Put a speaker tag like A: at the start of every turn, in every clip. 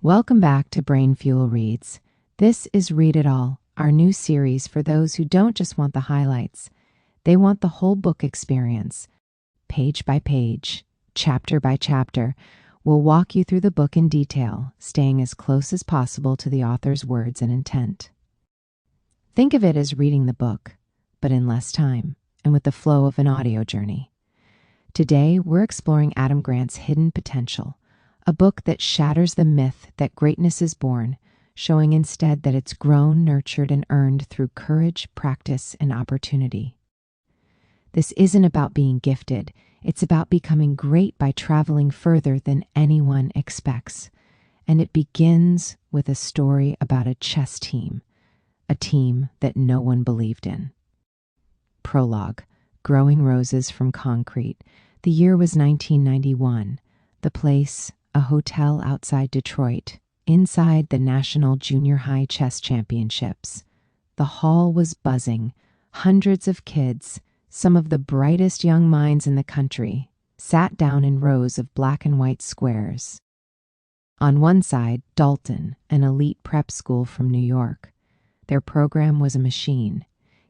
A: Welcome back to BrainFuel Reads. This is Read It All, our new series for those who don't just want the highlights. They want the whole book experience. Page by page, chapter by chapter, we'll walk you through the book in detail, staying as close as possible to the author's words and intent. Think of it as reading the book, but in less time and with the flow of an audio journey. Today, we're exploring Adam Grant's Hidden Potential, a book that shatters the myth that greatness is born, showing instead that it's grown, nurtured, and earned through courage, practice, and opportunity. This isn't about being gifted. It's about becoming great by traveling further than anyone expects. And it begins with a story about a chess team, a team that no one believed in. Prologue, Growing Roses from Concrete. The year was 1991. The place, a hotel outside Detroit, inside the National Junior High Chess Championships. The hall was buzzing. Hundreds of kids, some of the brightest young minds in the country, sat down in rows of black and white squares. On one side, Dalton, an elite prep school from New York. Their program was a machine.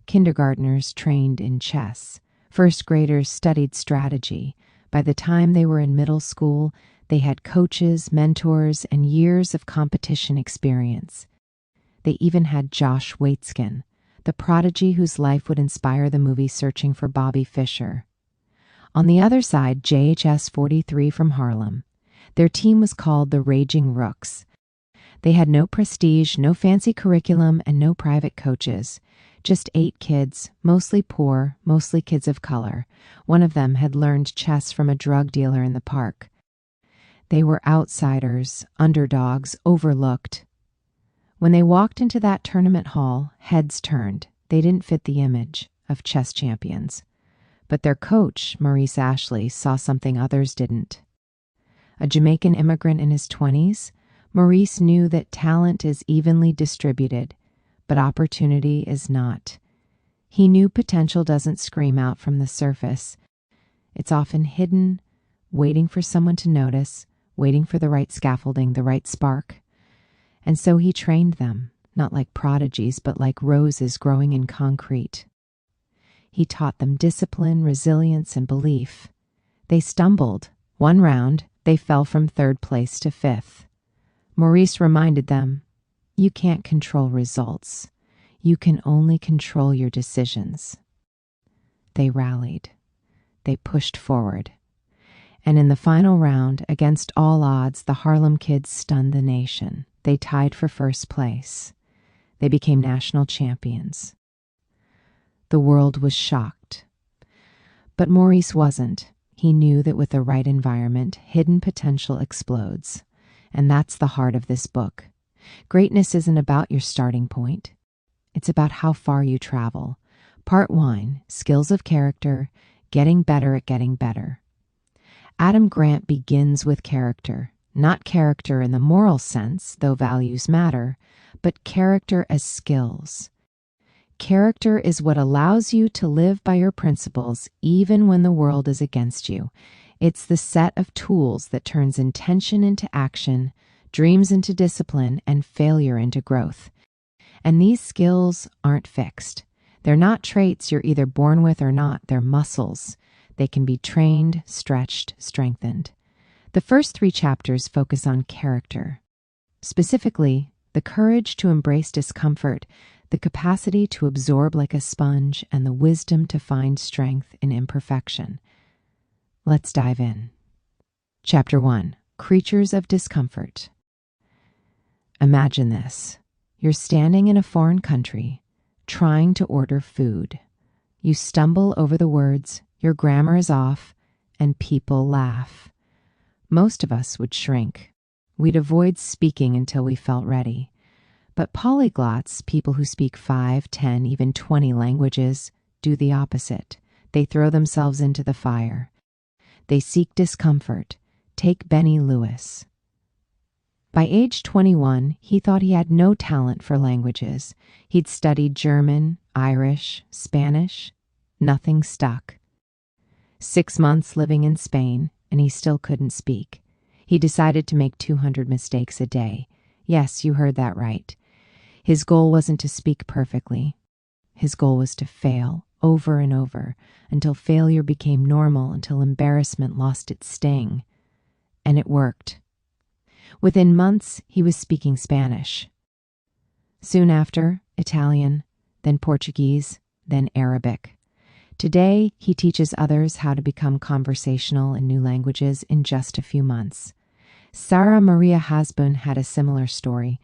A: Kindergartners trained in chess. First graders studied strategy. By the time they were in middle school, they had coaches, mentors, and years of competition experience. They even had Josh Waitzkin, the prodigy whose life would inspire the movie Searching for Bobby Fischer. On the other side, JHS 43 from Harlem. Their team was called the Raging Rooks. They had no prestige, no fancy curriculum, and no private coaches. Just 8 kids, mostly poor, mostly kids of color. One of them had learned chess from a drug dealer in the park. They were outsiders, underdogs, overlooked. When they walked into that tournament hall, heads turned. They didn't fit the image of chess champions. But their coach, Maurice Ashley, saw something others didn't. A Jamaican immigrant in his 20s, Maurice knew that talent is evenly distributed, but opportunity is not. He knew potential doesn't scream out from the surface. It's often hidden, waiting for someone to notice, waiting for the right scaffolding, the right spark. And so he trained them, not like prodigies, but like roses growing in concrete. He taught them discipline, resilience, and belief. They stumbled. One round, they fell from 3rd place to 5th. Maurice reminded them, you can't control results. You can only control your decisions. They rallied. They pushed forward. And in the final round, against all odds, the Harlem kids stunned the nation. They tied for 1st place. They became national champions. The world was shocked. But Maurice wasn't. He knew that with the right environment, hidden potential explodes. And that's the heart of this book. Greatness isn't about your starting point. It's about how far you travel. Part 1, Skills of Character, Getting Better at Getting Better. Adam Grant begins with character, not character in the moral sense, though values matter, but character as skills. Character is what allows you to live by your principles even when the world is against you. It's the set of tools that turns intention into action, dreams into discipline, and failure into growth. And these skills aren't fixed. They're not traits you're either born with or not. They're muscles. They can be trained, stretched, strengthened. The first 3 chapters focus on character. Specifically, the courage to embrace discomfort, the capacity to absorb like a sponge, and the wisdom to find strength in imperfection. Let's dive in. Chapter 1, Creatures of Discomfort. Imagine this. You're standing in a foreign country, trying to order food. You stumble over the words, your grammar is off, and people laugh. Most of us would shrink. We'd avoid speaking until we felt ready. But polyglots, people who speak 5, 10, even 20 languages, do the opposite. They throw themselves into the fire. They seek discomfort. Take Benny Lewis. By age 21, he thought he had no talent for languages. He'd studied German, Irish, Spanish. Nothing stuck. 6 months living in Spain, and he still couldn't speak. He decided to make 200 mistakes a day. Yes, you heard that right. His goal wasn't to speak perfectly. His goal was to fail over and over until failure became normal, until embarrassment lost its sting. And it worked. Within months, he was speaking Spanish. Soon after, Italian, then Portuguese, then Arabic. Today, he teaches others how to become conversational in new languages in just a few months. Sarah Maria Hasbun had a similar story.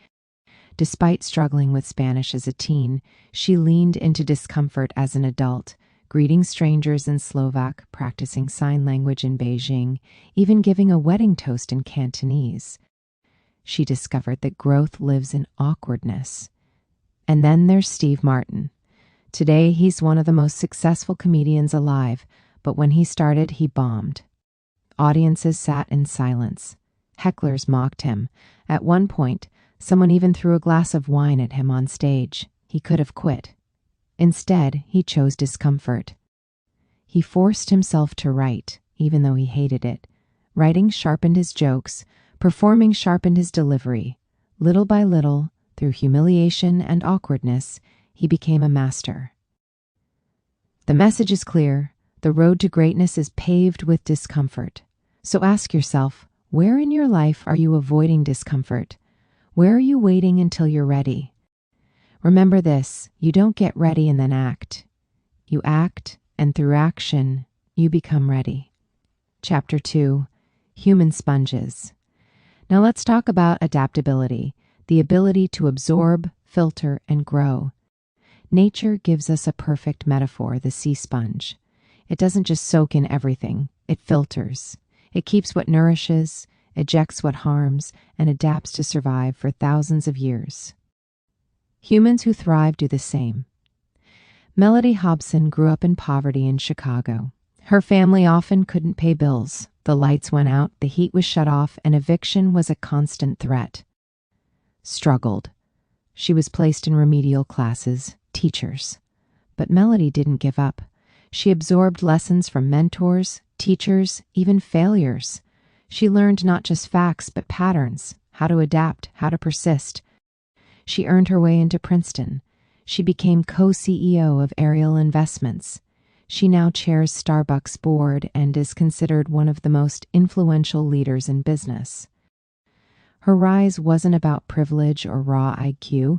A: Despite struggling with Spanish as a teen, she leaned into discomfort as an adult, greeting strangers in Slovak, practicing sign language in Beijing, even giving a wedding toast in Cantonese. She discovered that growth lives in awkwardness. And then there's Steve Martin. Today, he's one of the most successful comedians alive, but when he started, he bombed. Audiences sat in silence. Hecklers mocked him. At one point, someone even threw a glass of wine at him on stage. He could have quit. Instead, he chose discomfort. He forced himself to write, even though he hated it. Writing sharpened his jokes. Performing sharpened his delivery. Little by little, through humiliation and awkwardness, he became a master. The message is clear. The road to greatness is paved with discomfort. So ask yourself, where in your life are you avoiding discomfort? Where are you waiting until you're ready? Remember this, you don't get ready and then act. You act, and through action, you become ready. Chapter 2, Human Sponges. Now let's talk about adaptability, the ability to absorb, filter, and grow. Nature gives us a perfect metaphor, the sea sponge. It doesn't just soak in everything, it filters. It keeps what nourishes, ejects what harms, and adapts to survive for thousands of years. Humans who thrive do the same. Melody Hobson grew up in poverty in Chicago. Her family often couldn't pay bills. The lights went out, the heat was shut off, and eviction was a constant threat. Struggled. She was placed in remedial classes, teachers. But Melody didn't give up. She absorbed lessons from mentors, teachers, even failures. She learned not just facts, but patterns, how to adapt, how to persist. She earned her way into Princeton. She became co-CEO of Ariel Investments. She now chairs Starbucks board and is considered one of the most influential leaders in business. Her rise wasn't about privilege or raw IQ.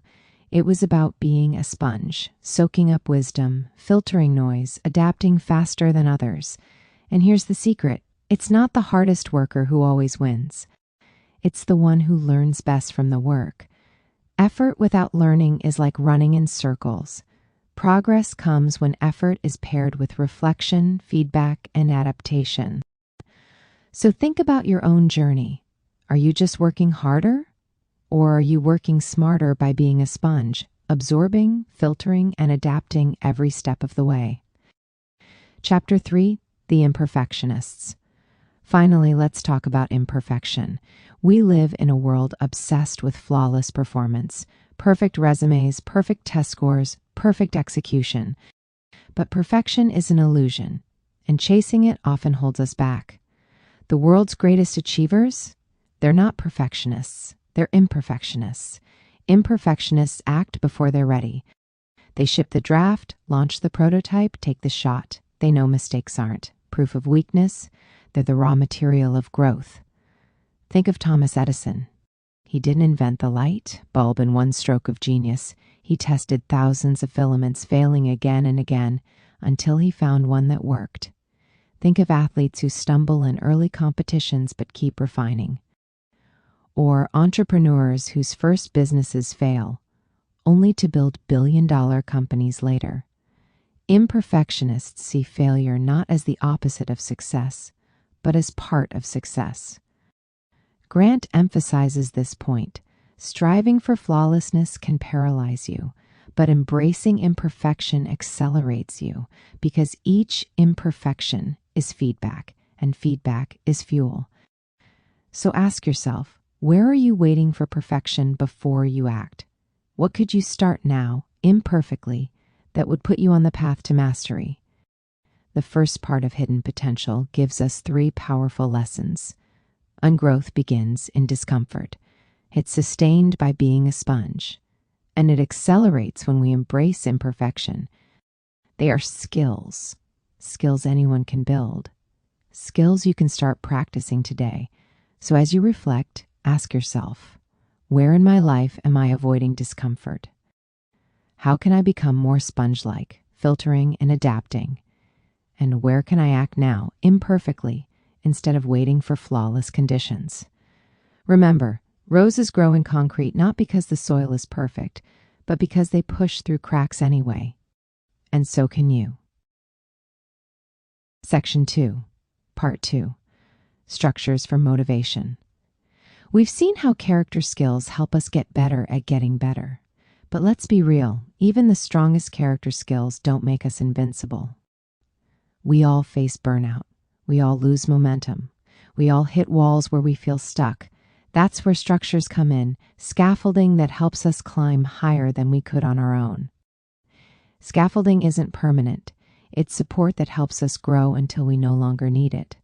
A: It was about being a sponge, soaking up wisdom, filtering noise, adapting faster than others. And here's the secret. It's not the hardest worker who always wins. It's the one who learns best from the work. Effort without learning is like running in circles. Progress comes when effort is paired with reflection, feedback, and adaptation. So think about your own journey. Are you just working harder? Or are you working smarter by being a sponge, absorbing, filtering, and adapting every step of the way? Chapter 3, The Imperfectionists. Finally, let's talk about imperfection. We live in a world obsessed with flawless performance, perfect resumes, perfect test scores, perfect execution. But perfection is an illusion, and chasing it often holds us back. The world's greatest achievers, they're not perfectionists, they're imperfectionists. Imperfectionists act before they're ready. They ship the draft, launch the prototype, take the shot. They know mistakes aren't proof of weakness, they're the raw material of growth. Think of Thomas Edison. He didn't invent the light bulb in one stroke of genius. He tested thousands of filaments, failing again and again, until he found one that worked. Think of athletes who stumble in early competitions but keep refining. Or entrepreneurs whose first businesses fail, only to build billion-dollar companies later. Imperfectionists see failure not as the opposite of success, but as part of success. Grant emphasizes this point. Striving for flawlessness can paralyze you, but embracing imperfection accelerates you because each imperfection is feedback, and feedback is fuel. So ask yourself, where are you waiting for perfection before you act? What could you start now, imperfectly, that would put you on the path to mastery? The first part of Hidden Potential gives us 3 powerful lessons. Ungrowth begins in discomfort. It's sustained by being a sponge, and it accelerates when we embrace imperfection. They are skills anyone can build, skills you can start practicing today. So as you reflect, ask yourself, where in my life am I avoiding discomfort? How can I become more sponge-like, filtering and adapting? And where can I act now, imperfectly, instead of waiting for flawless conditions? Remember, roses grow in concrete not because the soil is perfect, but because they push through cracks anyway. And so can you. Section 2, Part 2, Structures for Motivation. We've seen how character skills help us get better at getting better. But let's be real, even the strongest character skills don't make us invincible. We all face burnout. We all lose momentum. We all hit walls where we feel stuck. That's where structures come in, scaffolding that helps us climb higher than we could on our own. Scaffolding isn't permanent. It's support that helps us grow until we no longer need it.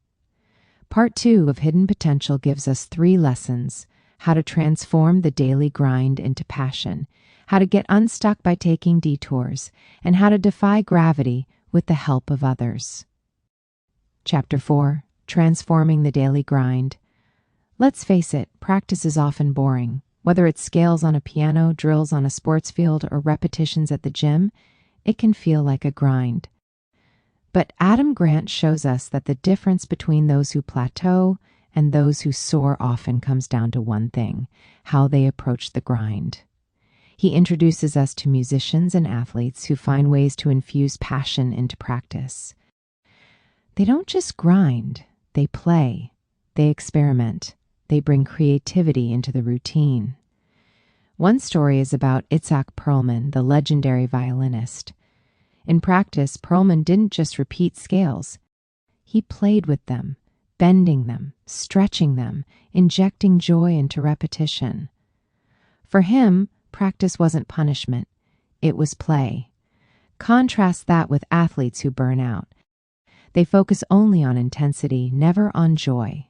A: Part 2 of Hidden Potential gives us 3 lessons: how to transform the daily grind into passion, how to get unstuck by taking detours, and how to defy gravity with the help of others. Chapter 4, Transforming the Daily Grind. Let's face it, practice is often boring. Whether it's scales on a piano, drills on a sports field, or repetitions at the gym, it can feel like a grind. But Adam Grant shows us that the difference between those who plateau and those who soar often comes down to one thing: how they approach the grind. He introduces us to musicians and athletes who find ways to infuse passion into practice. They don't just grind, they play, they experiment, they bring creativity into the routine. One story is about Itzhak Perlman, the legendary violinist. In practice, Perlman didn't just repeat scales. He played with them, bending them, stretching them, injecting joy into repetition. For him, practice wasn't punishment, it was play. Contrast that with athletes who burn out. They focus only on intensity, never on joy.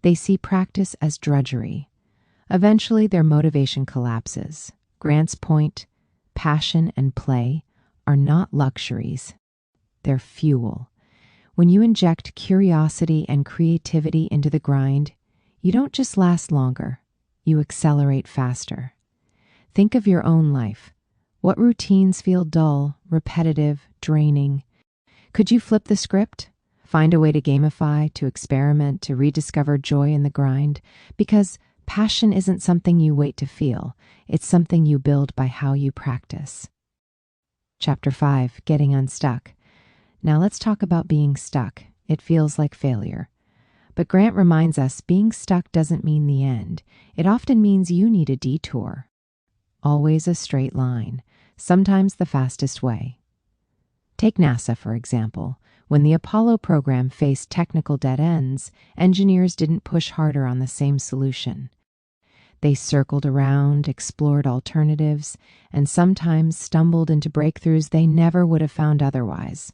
A: They see practice as drudgery. Eventually, their motivation collapses. Grant's point: passion and play are not luxuries. They're fuel. When you inject curiosity and creativity into the grind, you don't just last longer, you accelerate faster. Think of your own life. What routines feel dull, repetitive, draining? Could you flip the script? Find a way to gamify, to experiment, to rediscover joy in the grind? Because passion isn't something you wait to feel. It's something you build by how you practice. Chapter 5, Getting Unstuck. Now let's talk about being stuck. It feels like failure. But Grant reminds us being stuck doesn't mean the end. It often means you need a detour. Always a straight line, sometimes the fastest way. Take NASA, for example. When the Apollo program faced technical dead ends, engineers didn't push harder on the same solution. They circled around, explored alternatives, and sometimes stumbled into breakthroughs they never would have found otherwise.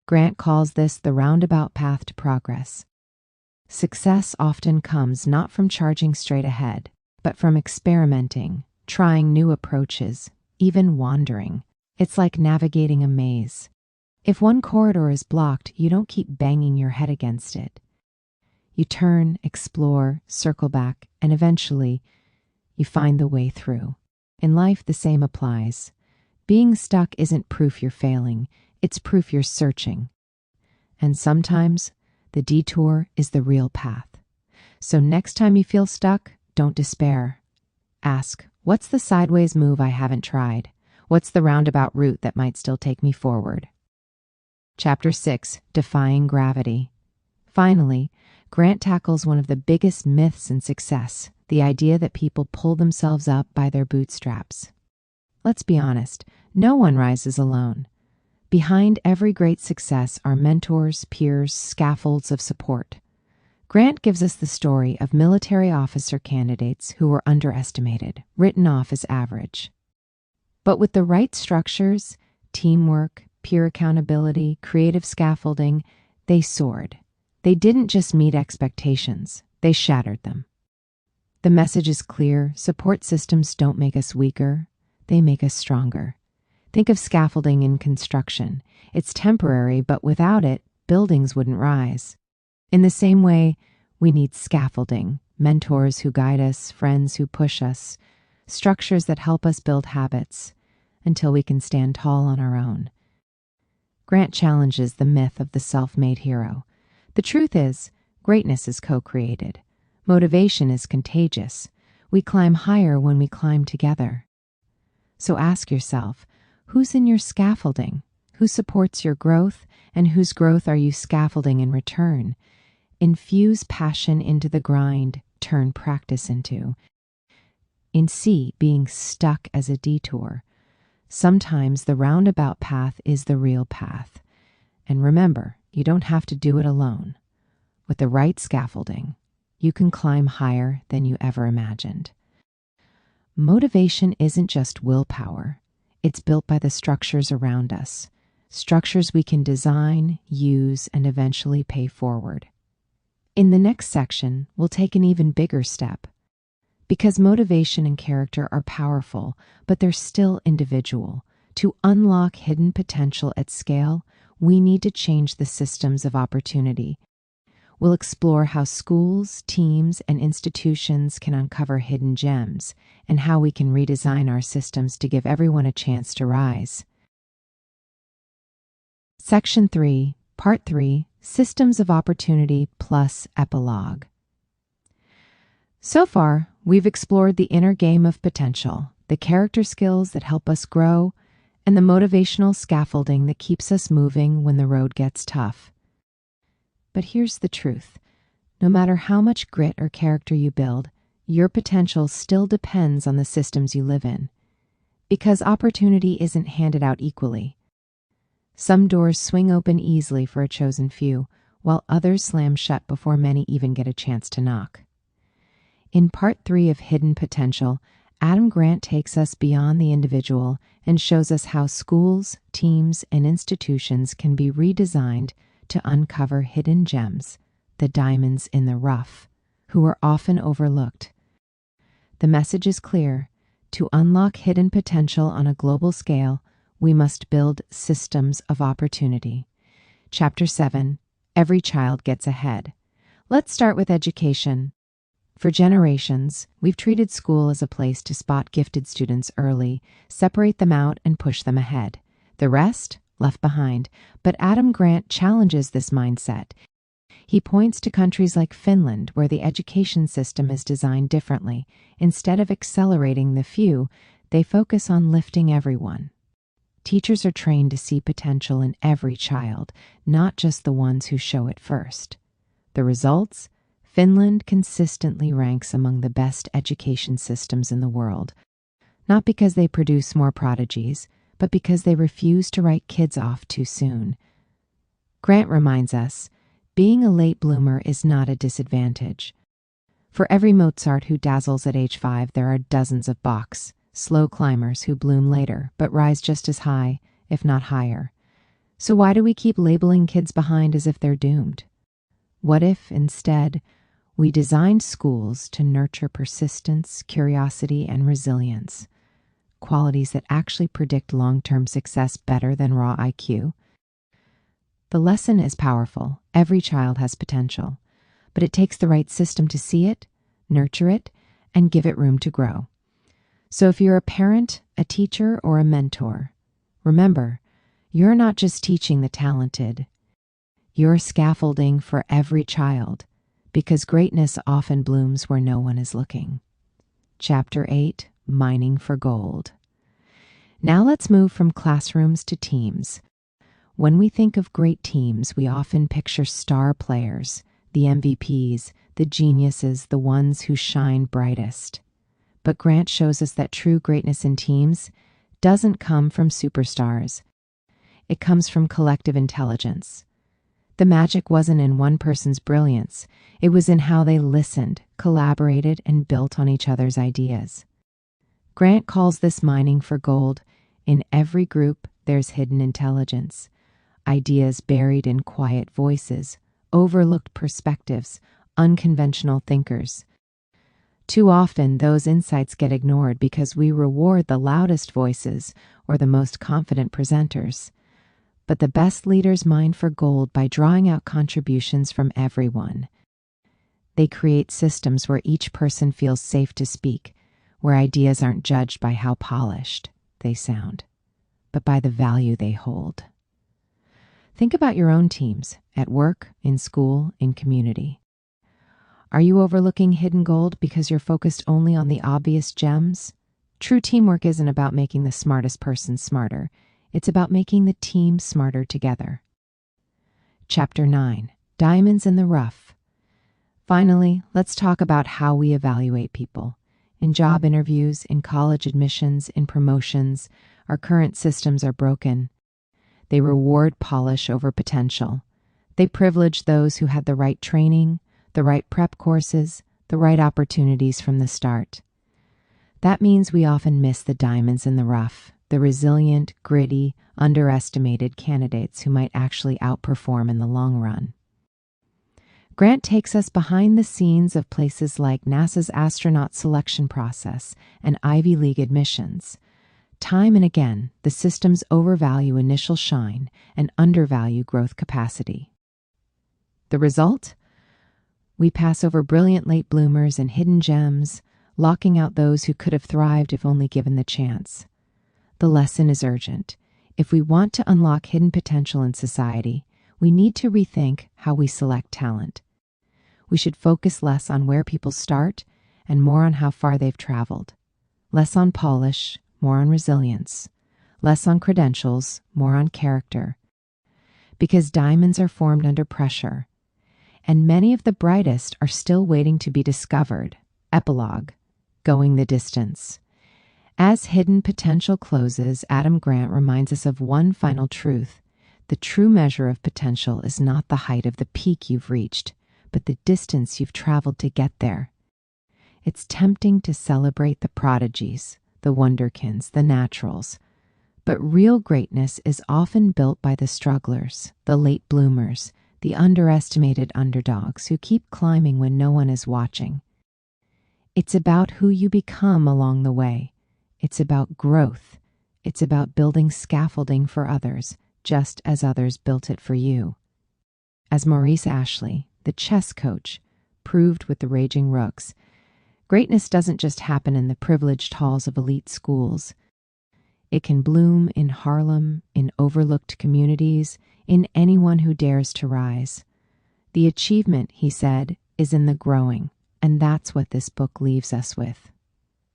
A: Grant calls this the roundabout path to progress. Success often comes not from charging straight ahead, but from experimenting, trying new approaches, even wandering. It's like navigating a maze. If one corridor is blocked, you don't keep banging your head against it. You turn, explore, circle back, and eventually, you find the way through. In life, the same applies. Being stuck isn't proof you're failing, it's proof you're searching. And sometimes, the detour is the real path. So next time you feel stuck, don't despair. Ask, what's the sideways move I haven't tried? What's the roundabout route that might still take me forward? Chapter 6, Defying Gravity. Finally, Grant tackles one of the biggest myths in success: the idea that people pull themselves up by their bootstraps. Let's be honest, no one rises alone. Behind every great success are mentors, peers, scaffolds of support. Grant gives us the story of military officer candidates who were underestimated, written off as average. But with the right structures, teamwork, peer accountability, creative scaffolding, they soared. They didn't just meet expectations, They shattered them. The message is clear. Support systems don't make us weaker. They make us stronger. Think of scaffolding in construction. It's temporary, but without it, buildings wouldn't rise. In the same way, we need scaffolding, mentors who guide us, friends who push us, structures that help us build habits until we can stand tall on our own. Grant challenges the myth of the self-made hero. The truth is, greatness is co-created. Motivation is contagious. We climb higher when we climb together. So ask yourself, who's in your scaffolding? Who supports your growth? And whose growth are you scaffolding in return? Infuse passion into the grind, turn practice into. In C, being stuck as a detour. Sometimes the roundabout path is the real path. And remember, you don't have to do it alone. With the right scaffolding, you can climb higher than you ever imagined. Motivation isn't just willpower. It's built by the structures around us, structures we can design, use, and eventually pay forward. In the next section, we'll take an even bigger step. Because motivation and character are powerful, but they're still individual. To unlock hidden potential at scale, we need to change the systems of opportunity. We'll explore how schools, teams, and institutions can uncover hidden gems, and how we can redesign our systems to give everyone a chance to rise. Section 3, Part 3, Systems of Opportunity plus Epilogue. So far, we've explored the inner game of potential, the character skills that help us grow, and the motivational scaffolding that keeps us moving when the road gets tough. But here's the truth. No matter how much grit or character you build, your potential still depends on the systems you live in. Because opportunity isn't handed out equally. Some doors swing open easily for a chosen few, while others slam shut before many even get a chance to knock. In Part 3 of Hidden Potential, Adam Grant takes us beyond the individual and shows us how schools, teams, and institutions can be redesigned to uncover hidden gems, the diamonds in the rough, who are often overlooked. The message is clear. To unlock hidden potential on a global scale, we must build systems of opportunity. Chapter 7, Every Child Gets Ahead. Let's start with education. For generations, we've treated school as a place to spot gifted students early, separate them out, and push them ahead. The rest, left behind. But Adam Grant challenges this mindset. He points to countries like Finland, where the education system is designed differently. Instead of accelerating the few, they focus on lifting everyone. Teachers are trained to see potential in every child, not just the ones who show it first. The results? Finland consistently ranks among the best education systems in the world, not because they produce more prodigies, but because they refuse to write kids off too soon. Grant reminds us, being a late bloomer is not a disadvantage. For every Mozart who dazzles at age 5, there are dozens of Bachs, slow climbers who bloom later, but rise just as high, if not higher. So why do we keep labeling kids behind as if they're doomed? What if, instead, we designed schools to nurture persistence, curiosity, and resilience, qualities that actually predict long-term success better than raw IQ? The lesson is powerful. Every child has potential, but it takes the right system to see it, nurture it, and give it room to grow. So if you're a parent, a teacher, or a mentor, remember, you're not just teaching the talented. You're scaffolding for every child, because greatness often blooms where no one is looking. Chapter 8, Mining for Gold. Now let's move from classrooms to teams. When we think of great teams, we often picture star players, the MVPs, the geniuses, the ones who shine brightest. But Grant shows us that true greatness in teams doesn't come from superstars. It comes from collective intelligence. The magic wasn't in one person's brilliance. It was in how they listened, collaborated, and built on each other's ideas. Grant calls this mining for gold. In every group, there's hidden intelligence, ideas buried in quiet voices, overlooked perspectives, unconventional thinkers. Too often, those insights get ignored because we reward the loudest voices or the most confident presenters. But the best leaders mine for gold by drawing out contributions from everyone. They create systems where each person feels safe to speak, where ideas aren't judged by how polished they sound, but by the value they hold. Think about your own teams, at work, in school, in community. Are you overlooking hidden gold because you're focused only on the obvious gems? True teamwork isn't about making the smartest person smarter. It's about making the team smarter together. Chapter 9, Diamonds in the Rough. Finally, let's talk about how we evaluate people. In job interviews, in college admissions, in promotions, our current systems are broken. They reward polish over potential. They privilege those who had the right training, the right prep courses, the right opportunities from the start. That means we often miss the diamonds in the rough, the resilient, gritty, underestimated candidates who might actually outperform in the long run. Grant takes us behind the scenes of places like NASA's astronaut selection process and Ivy League admissions. Time and again, the systems overvalue initial shine and undervalue growth capacity. The result? We pass over brilliant late bloomers and hidden gems, locking out those who could have thrived if only given the chance. The lesson is urgent. If we want to unlock hidden potential in society, we need to rethink how we select talent. We should focus less on where people start and more on how far they've traveled. Less on polish, more on resilience. Less on credentials, more on character. Because diamonds are formed under pressure, and many of the brightest are still waiting to be discovered. Epilogue, Going the Distance. As hidden potential closes, Adam Grant reminds us of one final truth. The true measure of potential is not the height of the peak you've reached, but the distance you've traveled to get there. It's tempting to celebrate the prodigies, the wonderkins, the naturals. But real greatness is often built by the strugglers, the late bloomers, the underestimated underdogs who keep climbing when no one is watching. It's about who you become along the way. It's about growth. It's about building scaffolding for others, just as others built it for you. As Maurice Ashley, the chess coach, proved with the Raging Rooks, greatness doesn't just happen in the privileged halls of elite schools. It can bloom in Harlem, in overlooked communities, in anyone who dares to rise. The achievement, he said, is in the growing, and that's what this book leaves us with.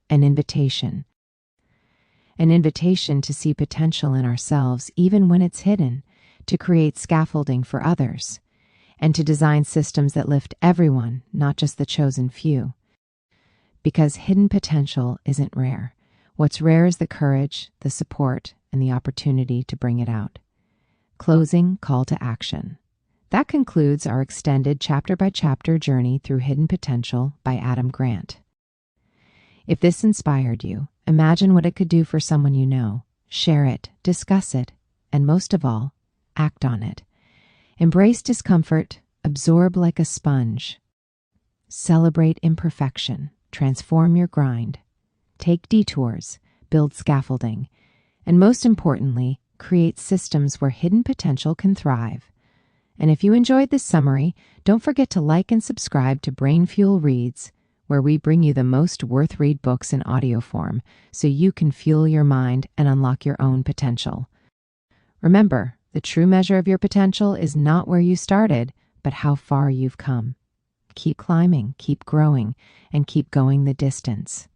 A: An invitation. An invitation to see potential in ourselves even when it's hidden, to create scaffolding for others, and to design systems that lift everyone, not just the chosen few. Because hidden potential isn't rare. What's rare is the courage, the support, and the opportunity to bring it out. Closing call to action. That concludes our extended chapter-by-chapter journey through Hidden Potential by Adam Grant. If this inspired you, imagine what it could do for someone you know. Share it, discuss it, and most of all, act on it. Embrace discomfort, absorb like a sponge. Celebrate imperfection, transform your grind. Take detours, build scaffolding, and most importantly, create systems where hidden potential can thrive. And if you enjoyed this summary, don't forget to like and subscribe to BrainFuel Reads, where we bring you the most worth-read books in audio form so you can fuel your mind and unlock your own potential. Remember, the true measure of your potential is not where you started, but how far you've come. Keep climbing, keep growing, and keep going the distance.